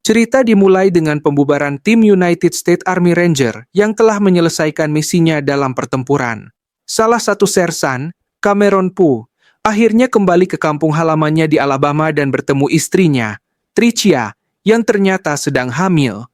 Cerita dimulai dengan pembubaran tim United States Army Ranger yang telah menyelesaikan misinya dalam pertempuran. Salah satu sersan, Cameron Poe, akhirnya kembali ke kampung halamannya di Alabama dan bertemu istrinya, Tricia, yang ternyata sedang hamil.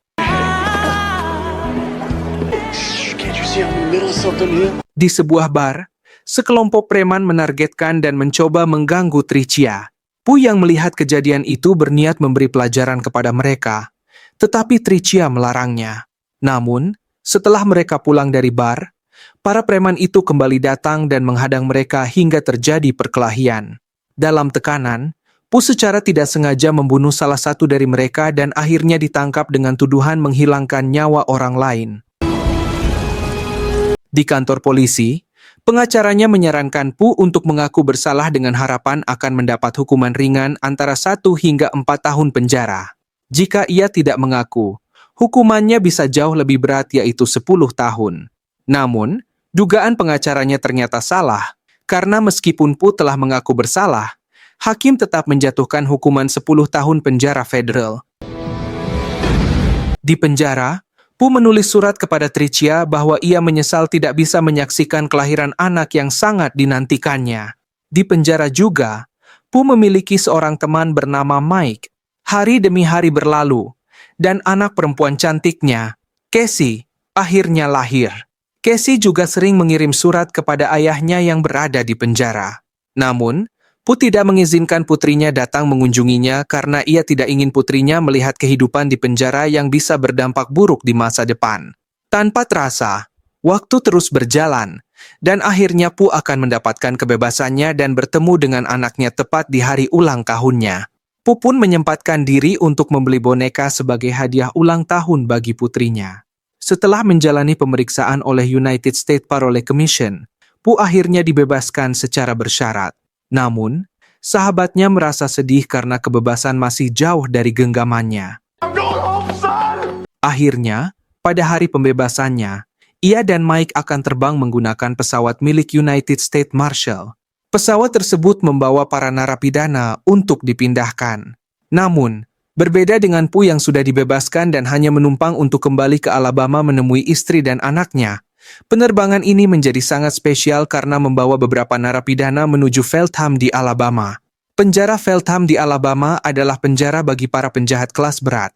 Di sebuah bar, sekelompok preman menargetkan dan mencoba mengganggu Tricia. Poe yang melihat kejadian itu berniat memberi pelajaran kepada mereka, tetapi Tricia melarangnya. Namun, setelah mereka pulang dari bar, para preman itu kembali datang dan menghadang mereka hingga terjadi perkelahian. Dalam tekanan, Poe secara tidak sengaja membunuh salah satu dari mereka dan akhirnya ditangkap dengan tuduhan menghilangkan nyawa orang lain. Di kantor polisi, pengacaranya menyarankan Poe untuk mengaku bersalah dengan harapan akan mendapat hukuman ringan antara 1 hingga 4 tahun penjara. Jika ia tidak mengaku, hukumannya bisa jauh lebih berat yaitu 10 tahun. Namun, dugaan pengacaranya ternyata salah, karena meskipun Poe telah mengaku bersalah, hakim tetap menjatuhkan hukuman 10 tahun penjara federal. Di penjara, Poe menulis surat kepada Tricia bahwa ia menyesal tidak bisa menyaksikan kelahiran anak yang sangat dinantikannya. Di penjara juga, Poe memiliki seorang teman bernama Mike. Hari demi hari berlalu, dan anak perempuan cantiknya, Casey, akhirnya lahir. Casey juga sering mengirim surat kepada ayahnya yang berada di penjara. Namun, Poe tidak mengizinkan putrinya datang mengunjunginya karena ia tidak ingin putrinya melihat kehidupan di penjara yang bisa berdampak buruk di masa depan. Tanpa terasa, waktu terus berjalan, dan akhirnya Poe akan mendapatkan kebebasannya dan bertemu dengan anaknya tepat di hari ulang tahunnya. Poe pun menyempatkan diri untuk membeli boneka sebagai hadiah ulang tahun bagi putrinya. Setelah menjalani pemeriksaan oleh United States Parole Commission, Poe akhirnya dibebaskan secara bersyarat. Namun, sahabatnya merasa sedih karena kebebasan masih jauh dari genggamannya. Akhirnya, pada hari pembebasannya, ia dan Mike akan terbang menggunakan pesawat milik United States Marshal. Pesawat tersebut membawa para narapidana untuk dipindahkan. Namun, berbeda dengan Poe yang sudah dibebaskan dan hanya menumpang untuk kembali ke Alabama menemui istri dan anaknya, penerbangan ini menjadi sangat spesial karena membawa beberapa narapidana menuju Feltham di Alabama. Penjara Feltham di Alabama adalah penjara bagi para penjahat kelas berat.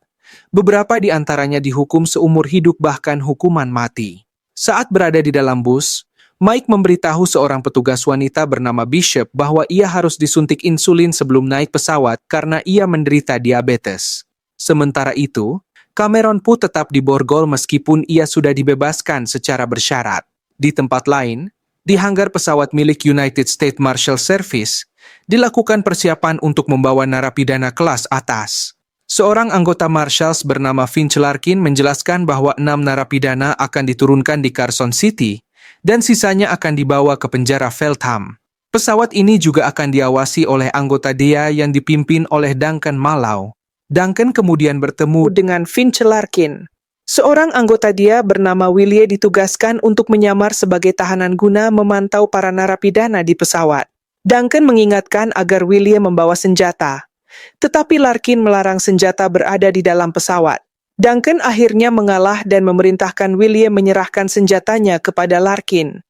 Beberapa di antaranya dihukum seumur hidup bahkan hukuman mati. Saat berada di dalam bus, Mike memberitahu seorang petugas wanita bernama Bishop bahwa ia harus disuntik insulin sebelum naik pesawat karena ia menderita diabetes. Sementara itu, Cameron Poe tetap diborgol meskipun ia sudah dibebaskan secara bersyarat. Di tempat lain, di hanggar pesawat milik United States Marshal Service, dilakukan persiapan untuk membawa narapidana kelas atas. Seorang anggota Marshals bernama Finch Larkin menjelaskan bahwa 6 narapidana akan diturunkan di Carson City, dan sisanya akan dibawa ke penjara Feltham. Pesawat ini juga akan diawasi oleh anggota DEA yang dipimpin oleh Duncan Mallow. Duncan kemudian bertemu dengan Finch Larkin. Seorang anggota DEA bernama Willie ditugaskan untuk menyamar sebagai tahanan guna memantau para narapidana di pesawat. Duncan mengingatkan agar Willie membawa senjata, tetapi Larkin melarang senjata berada di dalam pesawat. Duncan akhirnya mengalah dan memerintahkan Willie menyerahkan senjatanya kepada Larkin.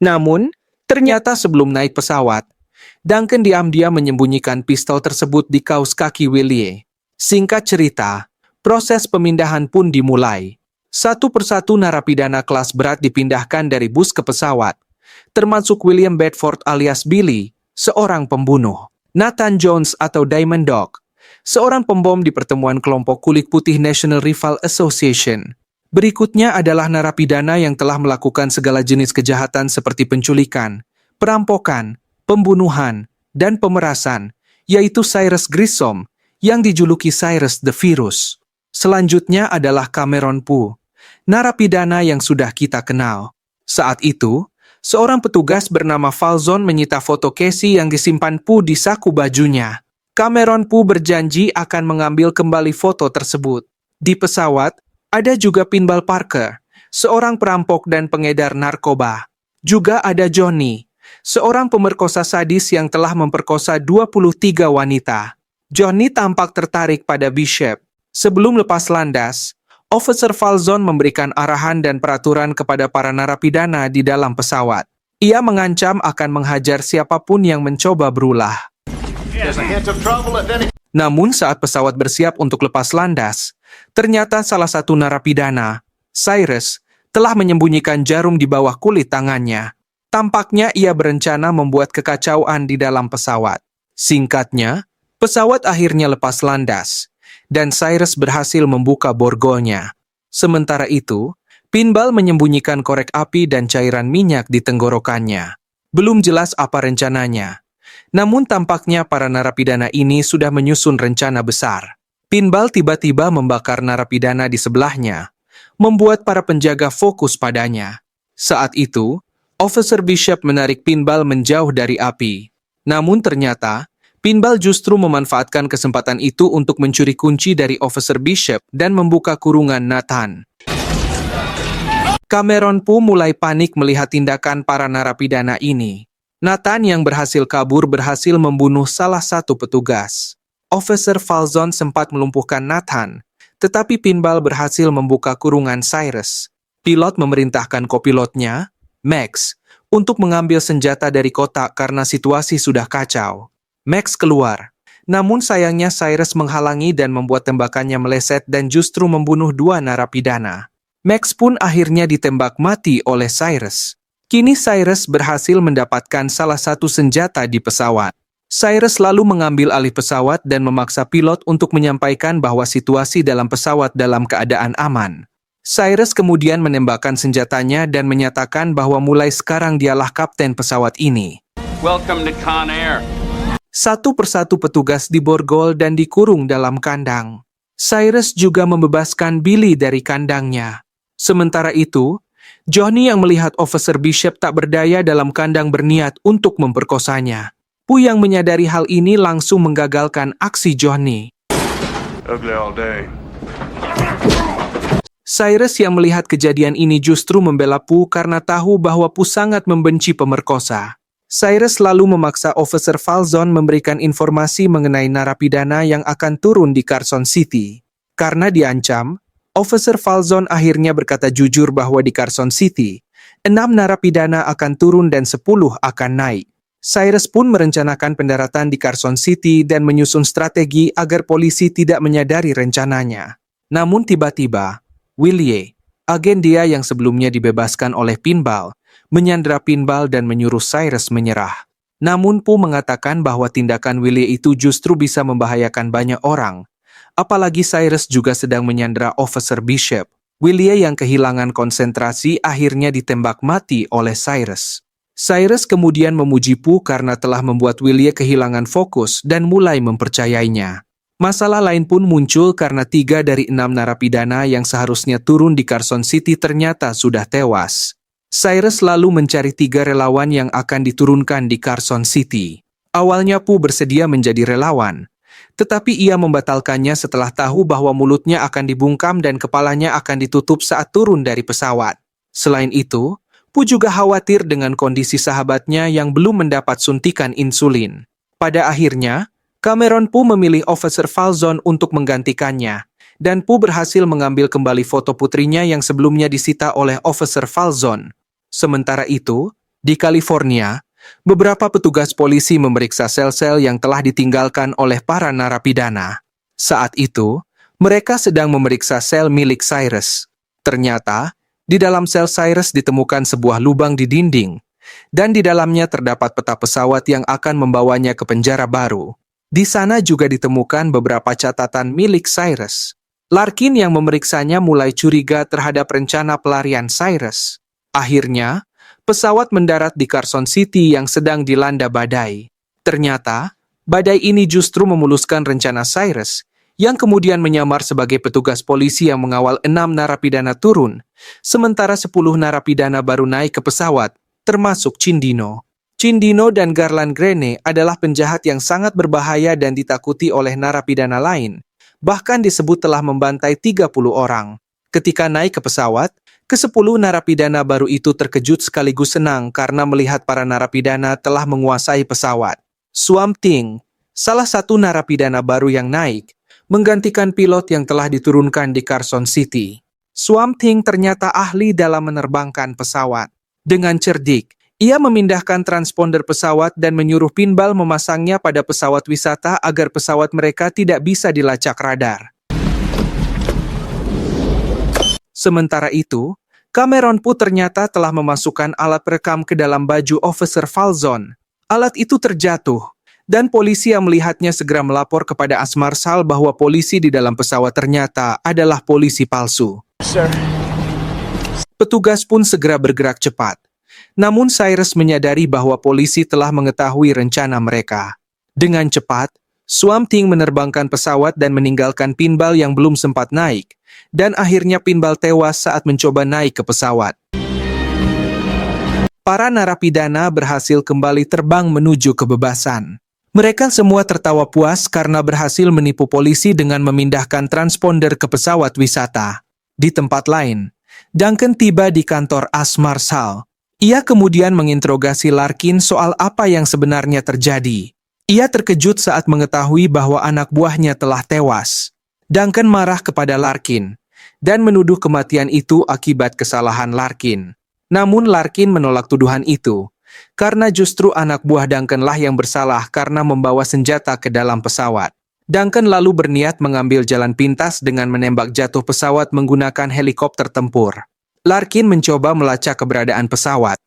Namun, ternyata sebelum naik pesawat, Duncan diam-diam menyembunyikan pistol tersebut di kaos kaki Willie. Singkat cerita, proses pemindahan pun dimulai. Satu persatu narapidana kelas berat dipindahkan dari bus ke pesawat, termasuk William Bedford alias Billy, seorang pembunuh. Nathan Jones atau Diamond Dog, seorang pembom di pertemuan kelompok kulit putih National Rifle Association. Berikutnya adalah narapidana yang telah melakukan segala jenis kejahatan seperti penculikan, perampokan, pembunuhan, dan pemerasan, yaitu Cyrus Grissom, yang dijuluki Cyrus the Virus. Selanjutnya adalah Cameron Poe, narapidana yang sudah kita kenal. Saat itu, seorang petugas bernama Falzon menyita foto Casey yang disimpan Poe di saku bajunya. Cameron Poe berjanji akan mengambil kembali foto tersebut. Di pesawat, ada juga Pinball Parker, seorang perampok dan pengedar narkoba. Juga ada Johnny, seorang pemerkosa sadis yang telah memperkosa 23 wanita. Johnny tampak tertarik pada Bishop. Sebelum lepas landas, Officer Falzon memberikan arahan dan peraturan kepada para narapidana di dalam pesawat. Ia mengancam akan menghajar siapapun yang mencoba berulah. Namun saat pesawat bersiap untuk lepas landas, ternyata salah satu narapidana, Cyrus, telah menyembunyikan jarum di bawah kulit tangannya. Tampaknya ia berencana membuat kekacauan di dalam pesawat. Singkatnya, pesawat akhirnya lepas landas, dan Cyrus berhasil membuka borgolnya. Sementara itu, Pinball menyembunyikan korek api dan cairan minyak di tenggorokannya. Belum jelas apa rencananya. Namun tampaknya para narapidana ini sudah menyusun rencana besar. Pinball tiba-tiba membakar narapidana di sebelahnya, membuat para penjaga fokus padanya. Saat itu, Officer Bishop menarik Pinball menjauh dari api. Namun ternyata, Pinball justru memanfaatkan kesempatan itu untuk mencuri kunci dari Officer Bishop dan membuka kurungan Nathan. Cameron pun mulai panik melihat tindakan para narapidana ini. Nathan yang berhasil kabur berhasil membunuh salah satu petugas. Officer Falzon sempat melumpuhkan Nathan, tetapi Pinball berhasil membuka kurungan Cyrus. Pilot memerintahkan kopilotnya, Max, untuk mengambil senjata dari kotak karena situasi sudah kacau. Max keluar, namun sayangnya Cyrus menghalangi dan membuat tembakannya meleset dan justru membunuh dua narapidana. Max pun akhirnya ditembak mati oleh Cyrus. Kini Cyrus berhasil mendapatkan salah satu senjata di pesawat. Cyrus lalu mengambil alih pesawat dan memaksa pilot untuk menyampaikan bahwa situasi dalam pesawat dalam keadaan aman. Cyrus kemudian menembakkan senjatanya dan menyatakan bahwa mulai sekarang dialah kapten pesawat ini. Welcome to Con Air. Satu persatu petugas diborgol dan dikurung dalam kandang. Cyrus juga membebaskan Billy dari kandangnya. Sementara itu, Johnny yang melihat Officer Bishop tak berdaya dalam kandang berniat untuk memperkosanya. Pu yang menyadari hal ini langsung menggagalkan aksi Johnny. Ugly all day. Cyrus yang melihat kejadian ini justru membela Pu karena tahu bahwa Pu sangat membenci pemerkosa. Cyrus lalu memaksa Officer Falzon memberikan informasi mengenai narapidana yang akan turun di Carson City. Karena diancam, Officer Falzon akhirnya berkata jujur bahwa di Carson City, 6 narapidana akan turun dan 10 akan naik. Cyrus pun merencanakan pendaratan di Carson City dan menyusun strategi agar polisi tidak menyadari rencananya. Namun tiba-tiba, Willie, agen dia yang sebelumnya dibebaskan oleh Pinball, menyandera Pinball dan menyuruh Cyrus menyerah. Namun Pu mengatakan bahwa tindakan Willie itu justru bisa membahayakan banyak orang. Apalagi Cyrus juga sedang menyandera Officer Bishop. Willie yang kehilangan konsentrasi akhirnya ditembak mati oleh Cyrus. Cyrus kemudian memuji Pu karena telah membuat Willie kehilangan fokus dan mulai mempercayainya. Masalah lain pun muncul karena 3 dari 6 narapidana yang seharusnya turun di Carson City ternyata sudah tewas. Cyrus lalu mencari 3 relawan yang akan diturunkan di Carson City. Awalnya Pu bersedia menjadi relawan, tetapi ia membatalkannya setelah tahu bahwa mulutnya akan dibungkam dan kepalanya akan ditutup saat turun dari pesawat. Selain itu, Pu juga khawatir dengan kondisi sahabatnya yang belum mendapat suntikan insulin. Pada akhirnya, Cameron Pu memilih Officer Falzon untuk menggantikannya, dan Pu berhasil mengambil kembali foto putrinya yang sebelumnya disita oleh Officer Falzon. Sementara itu, di California, beberapa petugas polisi memeriksa sel-sel yang telah ditinggalkan oleh para narapidana. Saat itu, mereka sedang memeriksa sel milik Cyrus. Ternyata, di dalam sel Cyrus ditemukan sebuah lubang di dinding, dan di dalamnya terdapat peta pesawat yang akan membawanya ke penjara baru. Di sana juga ditemukan beberapa catatan milik Cyrus. Larkin yang memeriksanya mulai curiga terhadap rencana pelarian Cyrus. Akhirnya, pesawat mendarat di Carson City yang sedang dilanda badai. Ternyata, badai ini justru memuluskan rencana Cyrus, yang kemudian menyamar sebagai petugas polisi yang mengawal 6 narapidana turun, sementara 10 narapidana baru naik ke pesawat, termasuk Cindino. Cindino dan Garland Grene adalah penjahat yang sangat berbahaya dan ditakuti oleh narapidana lain, bahkan disebut telah membantai 30 orang. Ketika naik ke pesawat, ke-10 narapidana baru itu terkejut sekaligus senang karena melihat para narapidana telah menguasai pesawat. Swamp Thing, salah satu narapidana baru yang naik, menggantikan pilot yang telah diturunkan di Carson City. Swamp Thing ternyata ahli dalam menerbangkan pesawat. Dengan cerdik, ia memindahkan transponder pesawat dan menyuruh pinball memasangnya pada pesawat wisata agar pesawat mereka tidak bisa dilacak radar. Sementara itu, Cameron Poe ternyata telah memasukkan alat perekam ke dalam baju Officer Falzon. Alat itu terjatuh, dan polisi yang melihatnya segera melapor kepada As Marshal bahwa polisi di dalam pesawat ternyata adalah polisi palsu. Sir. Petugas pun segera bergerak cepat. Namun Cyrus menyadari bahwa polisi telah mengetahui rencana mereka. Dengan cepat, Swamp Thing menerbangkan pesawat dan meninggalkan pinball yang belum sempat naik, dan akhirnya pinball tewas saat mencoba naik ke pesawat. Para narapidana berhasil kembali terbang menuju kebebasan. Mereka semua tertawa puas karena berhasil menipu polisi dengan memindahkan transponder ke pesawat wisata. Di tempat lain, Duncan tiba di kantor As Marshal. Ia kemudian menginterogasi Larkin soal apa yang sebenarnya terjadi. Ia terkejut saat mengetahui bahwa anak buahnya telah tewas. Duncan marah kepada Larkin dan menuduh kematian itu akibat kesalahan Larkin. Namun Larkin menolak tuduhan itu, karena justru anak buah Duncan-lah yang bersalah karena membawa senjata ke dalam pesawat. Duncan lalu berniat mengambil jalan pintas dengan menembak jatuh pesawat menggunakan helikopter tempur. Larkin mencoba melacak keberadaan pesawat.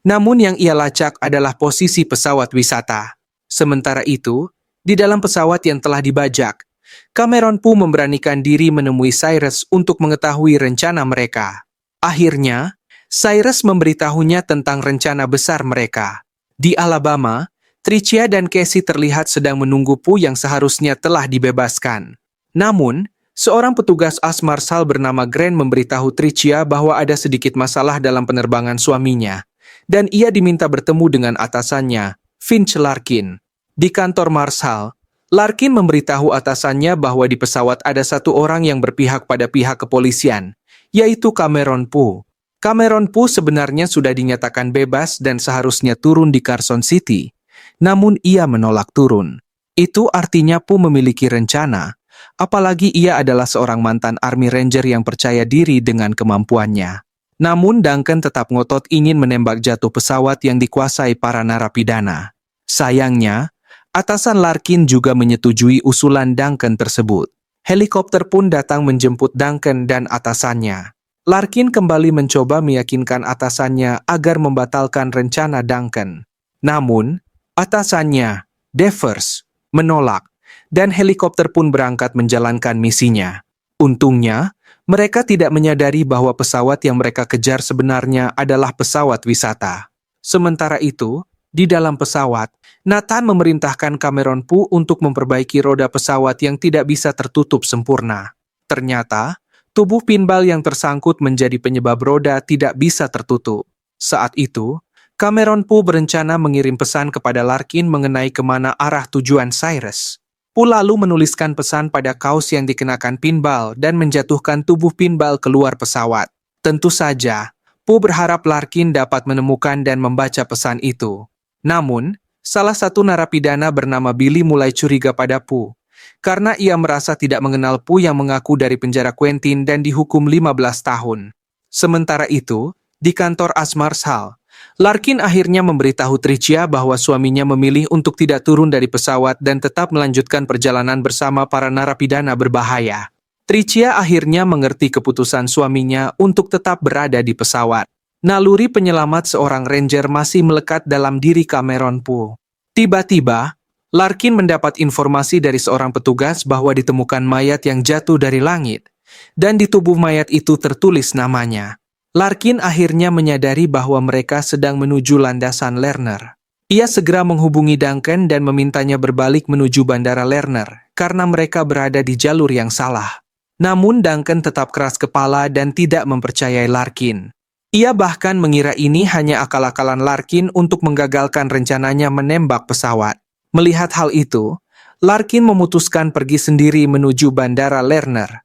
Namun yang ia lacak adalah posisi pesawat wisata. Sementara itu, di dalam pesawat yang telah dibajak, Cameron Poe memberanikan diri menemui Cyrus untuk mengetahui rencana mereka. Akhirnya, Cyrus memberitahunya tentang rencana besar mereka. Di Alabama, Tricia dan Casey terlihat sedang menunggu Poe yang seharusnya telah dibebaskan. Namun, seorang petugas As Marshal bernama Grant memberitahu Tricia bahwa ada sedikit masalah dalam penerbangan suaminya, dan ia diminta bertemu dengan atasannya, Finch Larkin. Di kantor Marshal, Larkin memberitahu atasannya bahwa di pesawat ada satu orang yang berpihak pada pihak kepolisian, yaitu Cameron Poe. Cameron Poe sebenarnya sudah dinyatakan bebas dan seharusnya turun di Carson City, namun ia menolak turun. Itu artinya Poe memiliki rencana, apalagi ia adalah seorang mantan Army Ranger yang percaya diri dengan kemampuannya. Namun Duncan tetap ngotot ingin menembak jatuh pesawat yang dikuasai para narapidana. Sayangnya, atasan Larkin juga menyetujui usulan Duncan tersebut. Helikopter pun datang menjemput Duncan dan atasannya. Larkin kembali mencoba meyakinkan atasannya agar membatalkan rencana Duncan. Namun, atasannya, Devers, menolak, dan helikopter pun berangkat menjalankan misinya. Untungnya, mereka tidak menyadari bahwa pesawat yang mereka kejar sebenarnya adalah pesawat wisata. Sementara itu, di dalam pesawat, Nathan memerintahkan Cameron Poe untuk memperbaiki roda pesawat yang tidak bisa tertutup sempurna. Ternyata, tubuh pinball yang tersangkut menjadi penyebab roda tidak bisa tertutup. Saat itu, Cameron Poe berencana mengirim pesan kepada Larkin mengenai kemana arah tujuan Cyrus. Poe lalu menuliskan pesan pada kaos yang dikenakan pinball dan menjatuhkan tubuh pinball keluar pesawat. Tentu saja, Poe berharap Larkin dapat menemukan dan membaca pesan itu. Namun, salah satu narapidana bernama Billy mulai curiga pada Poe, karena ia merasa tidak mengenal Poe yang mengaku dari penjara Quentin dan dihukum 15 tahun. Sementara itu, di kantor As Marshal, Larkin akhirnya memberitahu Tricia bahwa suaminya memilih untuk tidak turun dari pesawat dan tetap melanjutkan perjalanan bersama para narapidana berbahaya. Tricia akhirnya mengerti keputusan suaminya untuk tetap berada di pesawat. Naluri penyelamat seorang ranger masih melekat dalam diri Cameron Poe. Tiba-tiba, Larkin mendapat informasi dari seorang petugas bahwa ditemukan mayat yang jatuh dari langit, dan di tubuh mayat itu tertulis namanya. Larkin akhirnya menyadari bahwa mereka sedang menuju landasan Lerner. Ia segera menghubungi Duncan dan memintanya berbalik menuju Bandara Lerner, karena mereka berada di jalur yang salah. Namun Duncan tetap keras kepala dan tidak mempercayai Larkin. Ia bahkan mengira ini hanya akal-akalan Larkin untuk menggagalkan rencananya menembak pesawat. Melihat hal itu, Larkin memutuskan pergi sendiri menuju Bandara Lerner.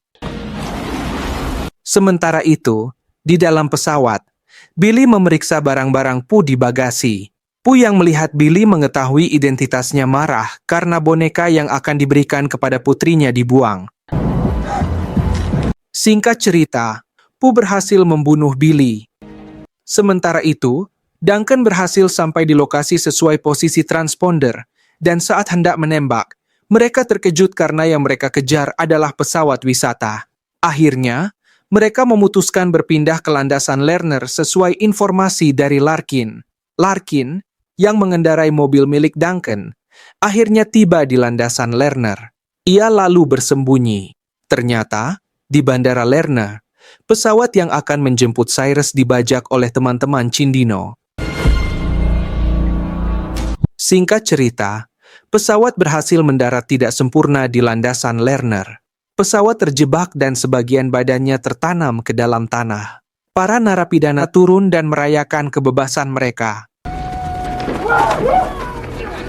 Sementara itu, di dalam pesawat, Billy memeriksa barang-barang Poe di bagasi. Pu yang melihat Billy mengetahui identitasnya marah karena boneka yang akan diberikan kepada putrinya dibuang. Singkat cerita, Pu berhasil membunuh Billy. Sementara itu, Duncan berhasil sampai di lokasi sesuai posisi transponder, dan saat hendak menembak, mereka terkejut karena yang mereka kejar adalah pesawat wisata. Akhirnya, mereka memutuskan berpindah ke landasan Lerner sesuai informasi dari Larkin. Larkin, yang mengendarai mobil milik Duncan, akhirnya tiba di landasan Lerner. Ia lalu bersembunyi. Ternyata, di Bandara Lerner, pesawat yang akan menjemput Cyrus dibajak oleh teman-teman Cindino. Singkat cerita, pesawat berhasil mendarat tidak sempurna di landasan Lerner. Pesawat terjebak dan sebagian badannya tertanam ke dalam tanah. Para narapidana turun dan merayakan kebebasan mereka.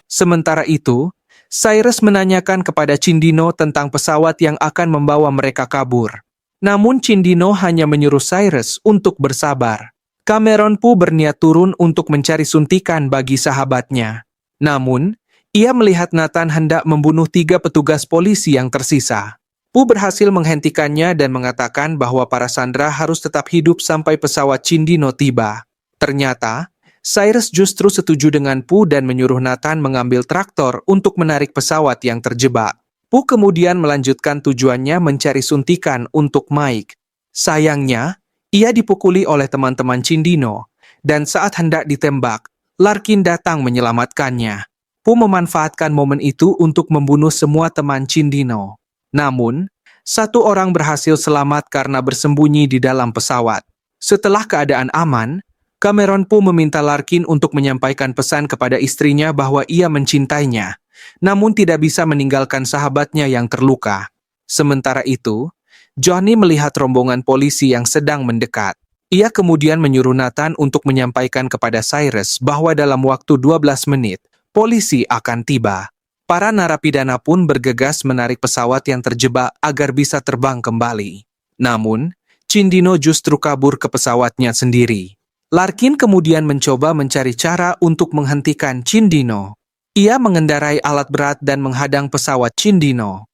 Sementara itu, Cyrus menanyakan kepada Cindino tentang pesawat yang akan membawa mereka kabur. Namun Cindino hanya menyuruh Cyrus untuk bersabar. Cameron Pu berniat turun untuk mencari suntikan bagi sahabatnya. Namun, ia melihat Nathan hendak membunuh 3 petugas polisi yang tersisa. Pu berhasil menghentikannya dan mengatakan bahwa para sandera harus tetap hidup sampai pesawat Cindino tiba. Ternyata, Cyrus justru setuju dengan Pu dan menyuruh Nathan mengambil traktor untuk menarik pesawat yang terjebak. Pu kemudian melanjutkan tujuannya mencari suntikan untuk Mike. Sayangnya, ia dipukuli oleh teman-teman Cindino, dan saat hendak ditembak, Larkin datang menyelamatkannya. Pu memanfaatkan momen itu untuk membunuh semua teman Cindino. Namun, 1 orang berhasil selamat karena bersembunyi di dalam pesawat. Setelah keadaan aman, Cameron Pu meminta Larkin untuk menyampaikan pesan kepada istrinya bahwa ia mencintainya, namun tidak bisa meninggalkan sahabatnya yang terluka. Sementara itu, Johnny melihat rombongan polisi yang sedang mendekat. Ia kemudian menyuruh Nathan untuk menyampaikan kepada Cyrus bahwa dalam waktu 12 menit, polisi akan tiba. Para narapidana pun bergegas menarik pesawat yang terjebak agar bisa terbang kembali. Namun, Cindino justru kabur ke pesawatnya sendiri. Larkin kemudian mencoba mencari cara untuk menghentikan Cindino. Ia mengendarai alat berat dan menghadang pesawat Cindino.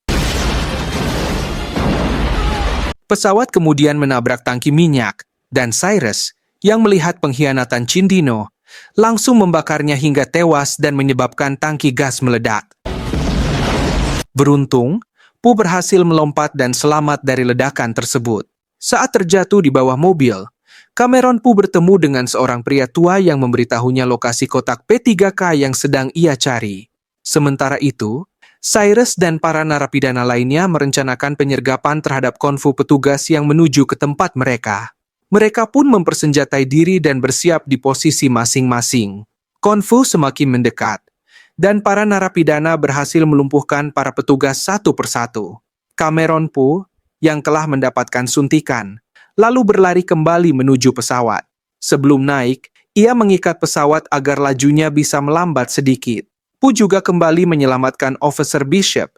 Pesawat kemudian menabrak tangki minyak, dan Cyrus, yang melihat pengkhianatan Cindino, langsung membakarnya hingga tewas dan menyebabkan tangki gas meledak. Beruntung, Pu berhasil melompat dan selamat dari ledakan tersebut. Saat terjatuh di bawah mobil, Cameron Pu bertemu dengan seorang pria tua yang memberitahunya lokasi kotak P3K yang sedang ia cari. Sementara itu, Cyrus dan para narapidana lainnya merencanakan penyergapan terhadap konvo petugas yang menuju ke tempat mereka. Mereka pun mempersenjatai diri dan bersiap di posisi masing-masing. Konvo semakin mendekat, dan para narapidana berhasil melumpuhkan para petugas satu persatu. Cameron Pu, yang telah mendapatkan suntikan, lalu berlari kembali menuju pesawat. Sebelum naik, ia mengikat pesawat agar lajunya bisa melambat sedikit. Pu juga kembali menyelamatkan Officer Bishop,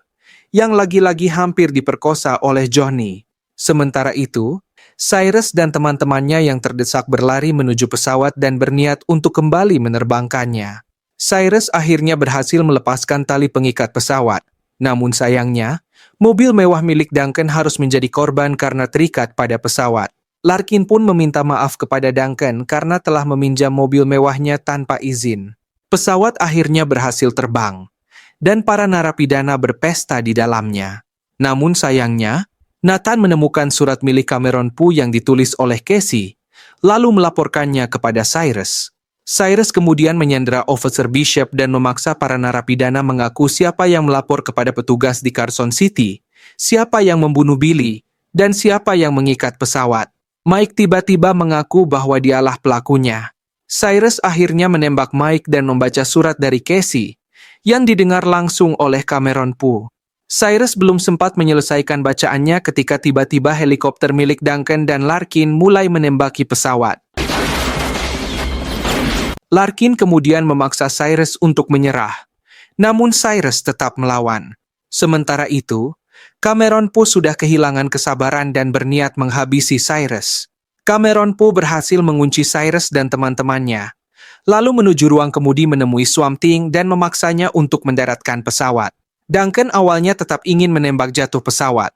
yang lagi-lagi hampir diperkosa oleh Johnny. Sementara itu, Cyrus dan teman-temannya yang terdesak berlari menuju pesawat dan berniat untuk kembali menerbangkannya. Cyrus akhirnya berhasil melepaskan tali pengikat pesawat. Namun sayangnya, mobil mewah milik Duncan harus menjadi korban karena terikat pada pesawat. Larkin pun meminta maaf kepada Duncan karena telah meminjam mobil mewahnya tanpa izin. Pesawat akhirnya berhasil terbang, dan para narapidana berpesta di dalamnya. Namun sayangnya, Nathan menemukan surat milik Cameron Pu yang ditulis oleh Casey, lalu melaporkannya kepada Cyrus. Cyrus kemudian menyandera Officer Bishop dan memaksa para narapidana mengaku siapa yang melapor kepada petugas di Carson City, siapa yang membunuh Billy, dan siapa yang mengikat pesawat. Mike tiba-tiba mengaku bahwa dialah pelakunya. Cyrus akhirnya menembak Mike dan membaca surat dari Casey, yang didengar langsung oleh Cameron Pu. Cyrus belum sempat menyelesaikan bacaannya ketika tiba-tiba helikopter milik Duncan dan Larkin mulai menembaki pesawat. Larkin kemudian memaksa Cyrus untuk menyerah, namun Cyrus tetap melawan. Sementara itu, Cameron Pu sudah kehilangan kesabaran dan berniat menghabisi Cyrus. Cameron Pu berhasil mengunci Cyrus dan teman-temannya, lalu menuju ruang kemudi menemui Swamp Thing dan memaksanya untuk mendaratkan pesawat. Duncan awalnya tetap ingin menembak jatuh pesawat,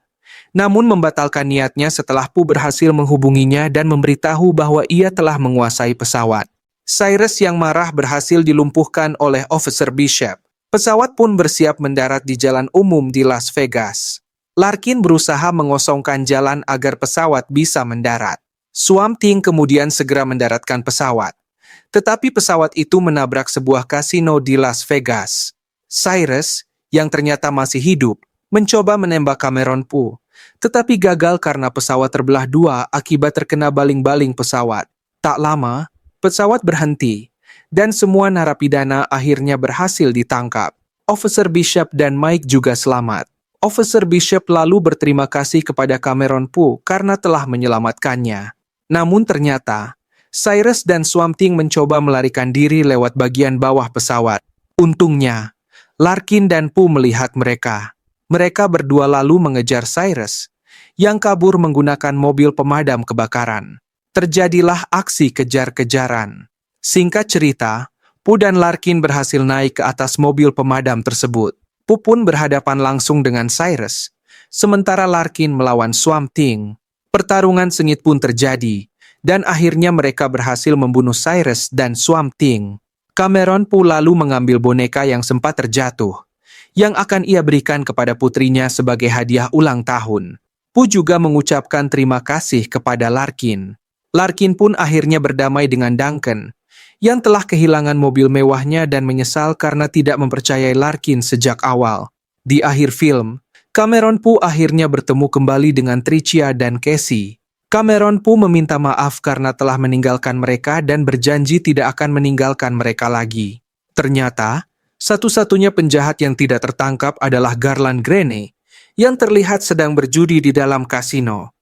namun membatalkan niatnya setelah Pooh berhasil menghubunginya dan memberitahu bahwa ia telah menguasai pesawat. Cyrus yang marah berhasil dilumpuhkan oleh Officer Bishop. Pesawat pun bersiap mendarat di jalan umum di Las Vegas. Larkin berusaha mengosongkan jalan agar pesawat bisa mendarat. Swamp Thing kemudian segera mendaratkan pesawat. Tetapi pesawat itu menabrak sebuah kasino di Las Vegas. Cyrus, yang ternyata masih hidup, mencoba menembak Cameron Pooh, tetapi gagal karena pesawat terbelah dua akibat terkena baling-baling pesawat. Tak lama, pesawat berhenti, dan semua narapidana akhirnya berhasil ditangkap. Officer Bishop dan Mike juga selamat. Officer Bishop lalu berterima kasih kepada Cameron Pooh karena telah menyelamatkannya. Namun ternyata, Cyrus dan Swamp Thing mencoba melarikan diri lewat bagian bawah pesawat. Untungnya, Larkin dan Pooh melihat mereka. Mereka berdua lalu mengejar Cyrus, yang kabur menggunakan mobil pemadam kebakaran. Terjadilah aksi kejar-kejaran. Singkat cerita, Pooh dan Larkin berhasil naik ke atas mobil pemadam tersebut. Pooh pun berhadapan langsung dengan Cyrus, sementara Larkin melawan Swamp Thing. Pertarungan sengit pun terjadi, dan akhirnya mereka berhasil membunuh Cyrus dan Swamp Thing. Cameron Pooh lalu mengambil boneka yang sempat terjatuh, yang akan ia berikan kepada putrinya sebagai hadiah ulang tahun. Pooh juga mengucapkan terima kasih kepada Larkin. Larkin pun akhirnya berdamai dengan Duncan, yang telah kehilangan mobil mewahnya dan menyesal karena tidak mempercayai Larkin sejak awal. Di akhir film, Cameron Pooh akhirnya bertemu kembali dengan Tricia dan Casey. Cameron Pooh meminta maaf karena telah meninggalkan mereka dan berjanji tidak akan meninggalkan mereka lagi. Ternyata, satu-satunya penjahat yang tidak tertangkap adalah Garland Greene, yang terlihat sedang berjudi di dalam kasino.